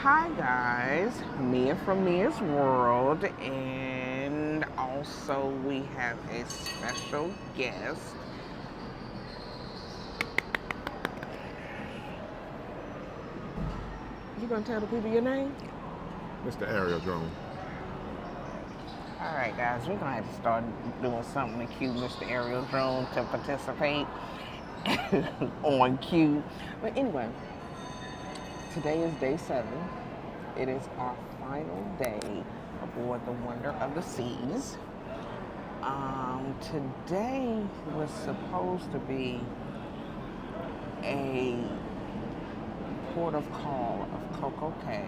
Hi guys, Mia from Mia's World, and also we have a special guest. You gonna tell the people your name? Mr. Aerial Drone. All right, guys, we're gonna have to start doing something to cue Mr. Aerial Drone to participate on cue. But anyway, today is day 7. It is our final day aboard the Wonder of the Seas. Today was supposed to be a port of call of Coco Cay,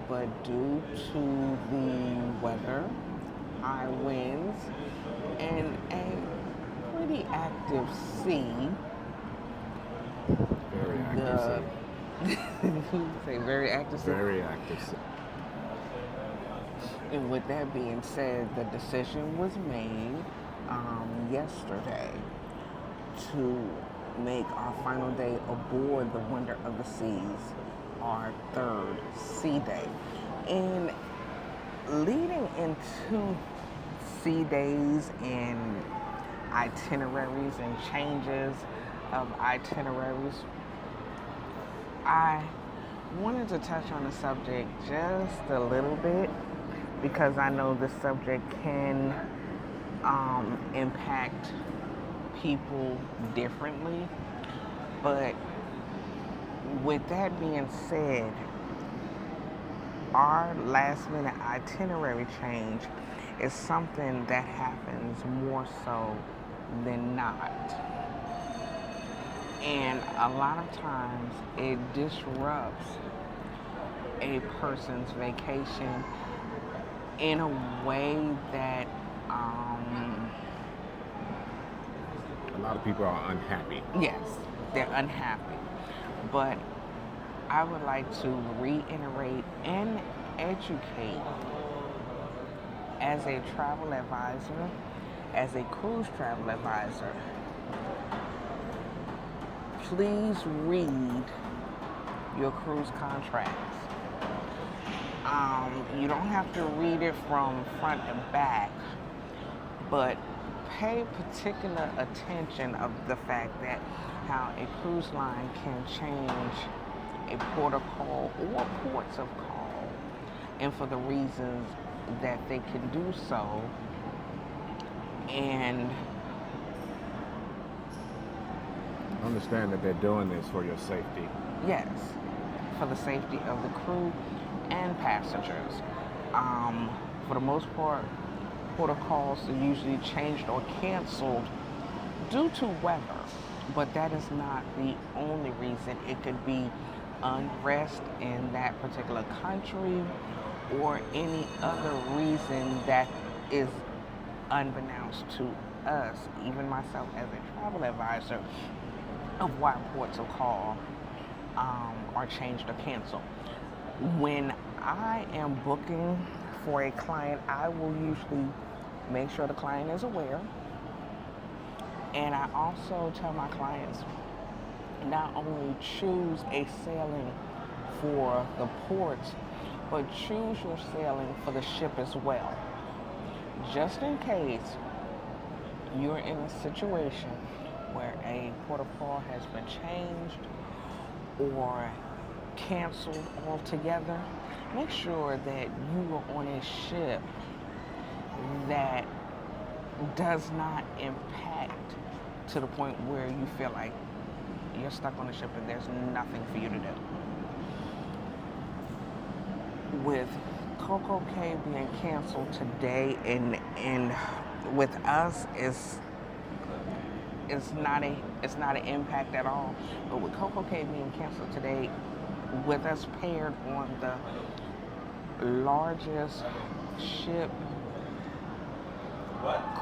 but due to the weather, high winds, and a pretty active sea, Very active. say very active sea. Very active. And with that being said, the decision was made yesterday to make our final day aboard the Wonder of the Seas our 3rd sea day. And leading into sea days and itineraries and changes of itineraries, I wanted to touch on the subject just a little bit because I know this subject can impact people differently. But with that being said, our last minute itinerary change is something that happens more so than not. And a lot of times it disrupts a person's vacation in a way that A lot of people are unhappy. yes, they're unhappy. But I would like to reiterate and educate as a travel advisor, as a cruise travel advisor. Please read your cruise contracts. You don't have to read it from front to back, but pay particular attention of the fact that how a cruise line can change a port of call or ports of call, and for the reasons that they can do so, and Understand that they're doing this for your safety. yes, for the safety of the crew and passengers. For the most part, port of calls are usually changed or canceled due to weather, but that is not the only reason. It could be unrest in that particular country or any other reason that is unbeknownst to us, even myself as a travel advisor, of why ports of call are changed or canceled. When I am booking for a client, I will usually make sure the client is aware. And I also tell my clients not only choose a sailing for the ports, but choose your sailing for the ship as well. Just in case you're in a situation where a port of call has been changed or canceled altogether, make sure that you are on a ship that does not impact to the point where you feel like you're stuck on the ship and there's nothing for you to do. With Coco Cay being canceled today, and with us it's not an impact at all. But with Coco Cay being canceled today, with us paired on the largest ship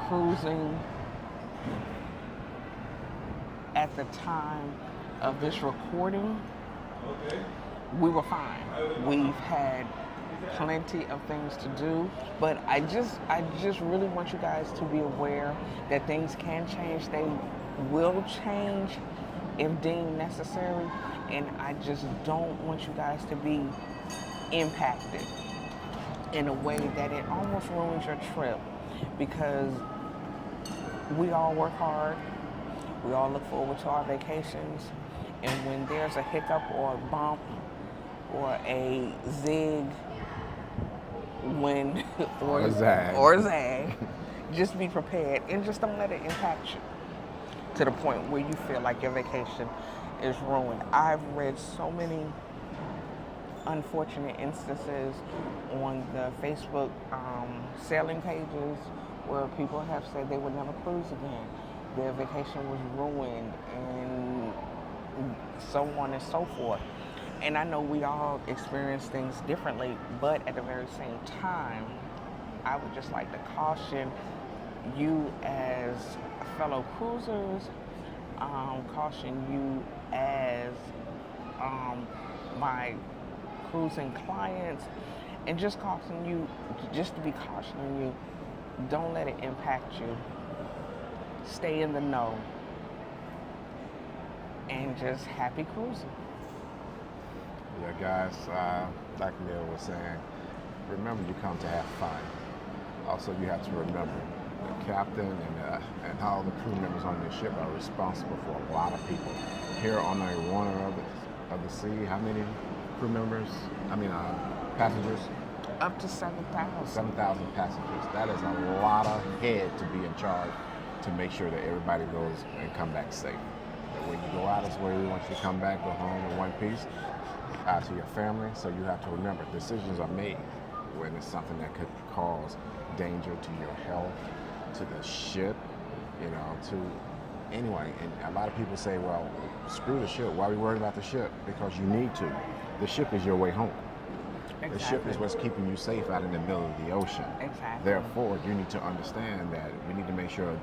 cruising at the time of this recording, we were fine. We've had plenty of things to do, but I just really want you guys to be aware that things can change. They will change if deemed necessary, And I just don't want you guys to be impacted in a way that it almost ruins your trip, because we all work hard. We all look forward to our vacations. And when there's a hiccup or a bump or a zig, when or zag, just be prepared and just don't let it impact you to the point where you feel like your vacation is ruined. I've read so many unfortunate instances on the Facebook sailing pages where people have said they would never cruise again. Their vacation was ruined, and so on and so forth. And I know we all experience things differently, but at the very same time, I would just like to caution you as fellow cruisers, caution you as my cruising clients, and just caution you, just to be cautioning you, don't let it impact you. Stay in the know, and just happy cruising. Yeah, guys, like Neil was saying, remember you come to have fun. Also, you have to remember the captain and all the crew members on your ship are responsible for a lot of people. Here on a Warner of the Sea, how many crew members? Passengers? Up to 7,000. 7,000 passengers. That is a lot of head to be in charge to make sure that everybody goes and come back safe. That when you go out, it's where you want you to come back, go home in one piece, to your family. So you have to remember, decisions are made when it's something that could cause danger to your health, to the ship, to anyone. And a lot of people say, well, screw the ship. Why are we worried about the ship? Because you need to. The ship is your way home. Exactly. The ship is what's keeping you safe out in the middle of the ocean. Exactly. Therefore, you need to understand that we need to make sure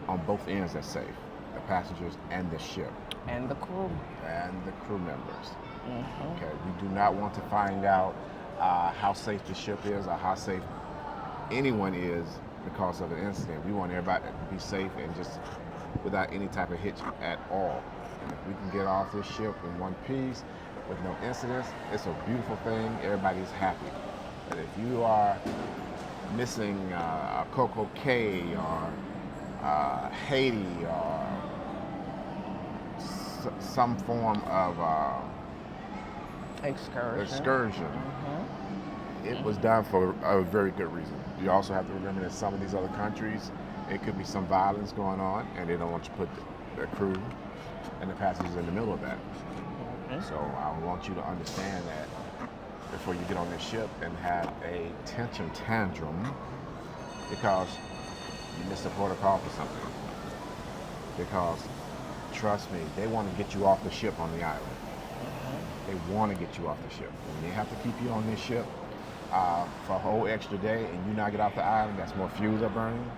on both ends they're safe, the passengers and the ship. And the crew. And the crew members. Mm-hmm. Okay, we do not want to find out how safe the ship is or how safe anyone is because of an incident. We want everybody to be safe and just without any type of hitch at all. And if we can get off this ship in one piece with no incidents, it's a beautiful thing. Everybody's happy. But if you are missing Coco Cay or Haiti or some form of excursion, it was done for a very good reason. You also have to remember that some of these other countries, it could be some violence going on, and they don't want you to put the crew and the passengers in the middle of that. So I want you to understand that before you get on this ship and have a tension tantrum because you missed a protocol for something. Because trust me, they want to get you off the ship on the island. They want to get you off the ship. When they have to keep you on this ship for a whole extra day and you not get off the island, that's more fuel they're burning,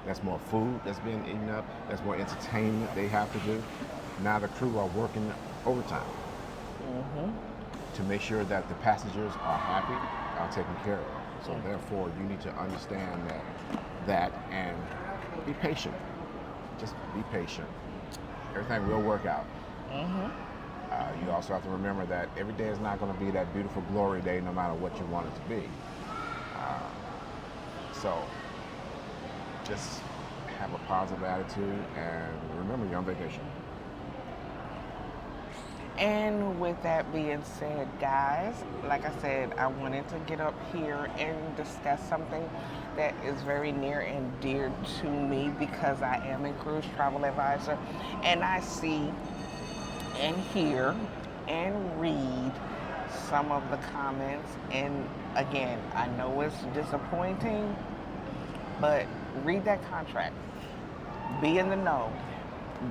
that's more food that's being eaten up, that's more entertainment they have to do. Now the crew are working overtime to make sure that the passengers are happy, are taken care of. So therefore, you need to understand that and be patient. Just be patient. Everything will work out. You also have to remember that every day is not going to be that beautiful glory day no matter what you want it to be. So just have a positive attitude and remember you're on vacation. And with that being said, guys, like I said, I wanted to get up here and discuss something that is very near and dear to me because I am a cruise travel advisor and I see and hear and read some of the comments. And again, I know it's disappointing, but read that contract. Be in the know.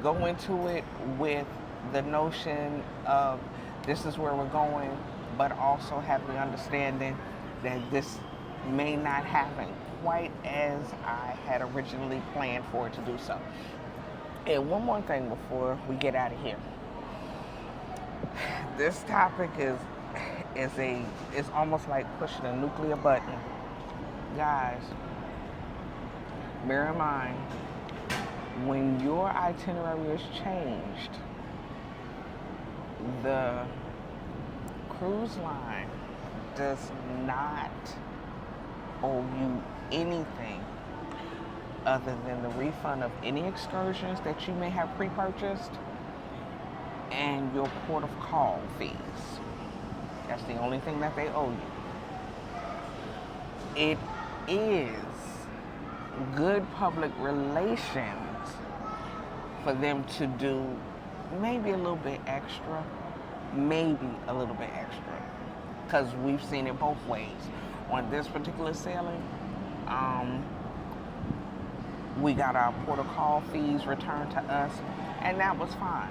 Go into it with the notion of this is where we're going, but also have the understanding that this may not happen quite as I had originally planned for it to do so. And one more thing before we get out of here. This topic is almost like pushing a nuclear button. Guys, bear in mind, when your itinerary is changed, The cruise line does not owe you anything other than the refund of any excursions that you may have pre-purchased and your port of call fees. That's the only thing that they owe you. It is good public relations for them to do maybe a little bit extra, because we've seen it both ways. On this particular sailing, we got our port of call fees returned to us, and that was fine.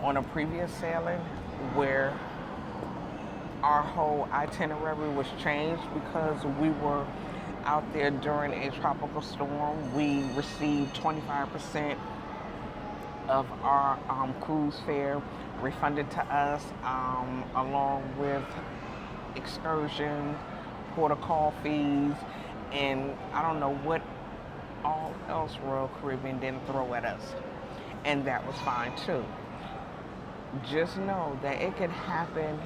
On a previous sailing, where our whole itinerary was changed because we were out there during a tropical storm, we received 25% of our cruise fare refunded to us, along with excursion, port of call fees, and I don't know what all else Royal Caribbean didn't throw at us, and that was fine too. Just know that it can happen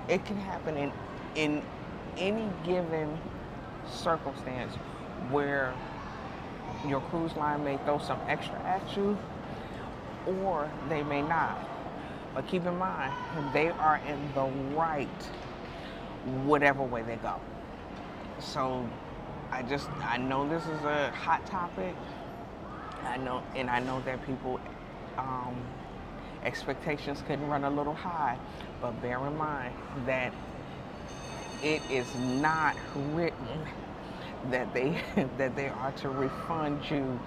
it can happen in any given circumstance where your cruise line may throw some extra at you, or they may not. But keep in mind, they are in the right whatever way they go. So I know this is a hot topic. I know that people expectations can run a little high, but bear in mind that it is not written that they are to refund you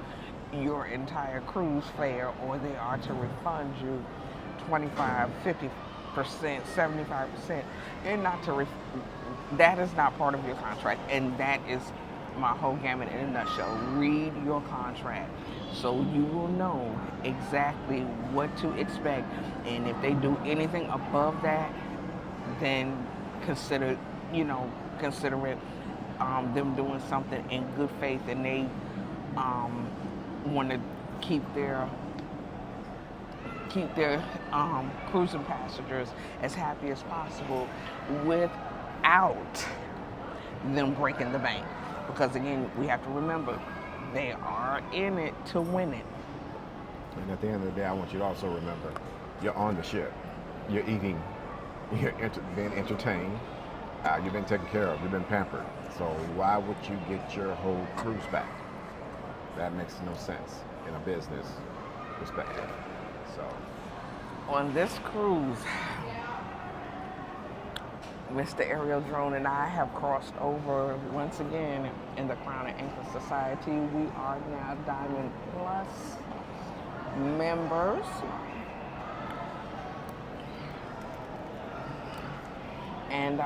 your entire cruise fare, or they are to refund you 25, 50%, 75%. They're not to that is not part of your contract, and that is my whole gamut in a nutshell. Read your contract so you will know exactly what to expect, and if they do anything above that, then consider it them doing something in good faith, and they want to keep their cruising passengers as happy as possible without them breaking the bank. Because again, we have to remember, they are in it to win it. And at the end of the day, I want you to also remember, you're on the ship, you're eating, you're being entertained, you've been taken care of, you've been pampered. So why would you get your whole cruise back? That makes no sense in a business perspective. So on this cruise, Mr. Aerial Drone and I have crossed over once again in the Crown and Anchor Society. We are now Diamond Plus members. And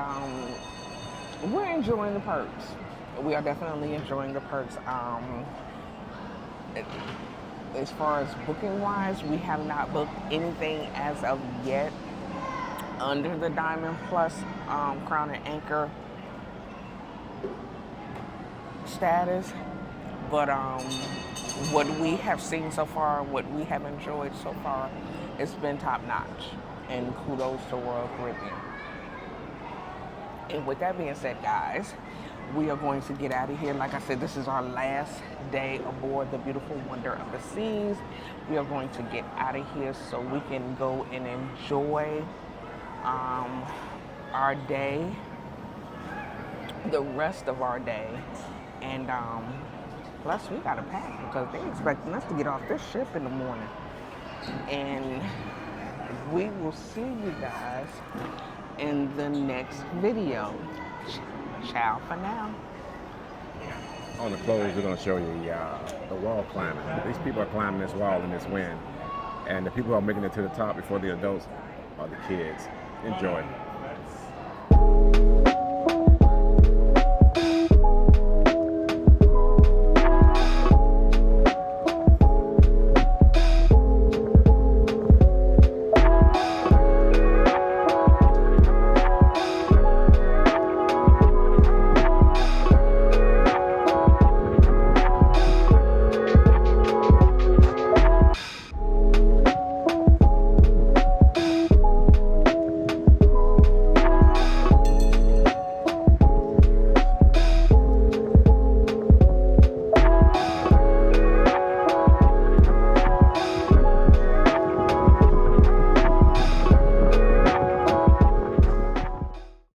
we're enjoying the perks. We are definitely enjoying the perks. As far as booking wise, we have not booked anything as of yet under the Diamond Plus Crown and Anchor status, but what we have seen so far, what we have enjoyed so far, it's been top notch, and kudos to Royal Caribbean. And with that being said, guys, we are going to get out of here. Like I said, this is our last day aboard the beautiful Wonder of the Seas. We are going to get out of here so we can go and enjoy our day, the rest of our day. And plus we gotta pack because they're expecting us to get off this ship in the morning. And we will see you guys in the next video. Ciao for now. on the close, we're going to show you the wall climbing. These people are climbing this wall in this wind. And the people who are making it to the top before the adults are the kids. Enjoy.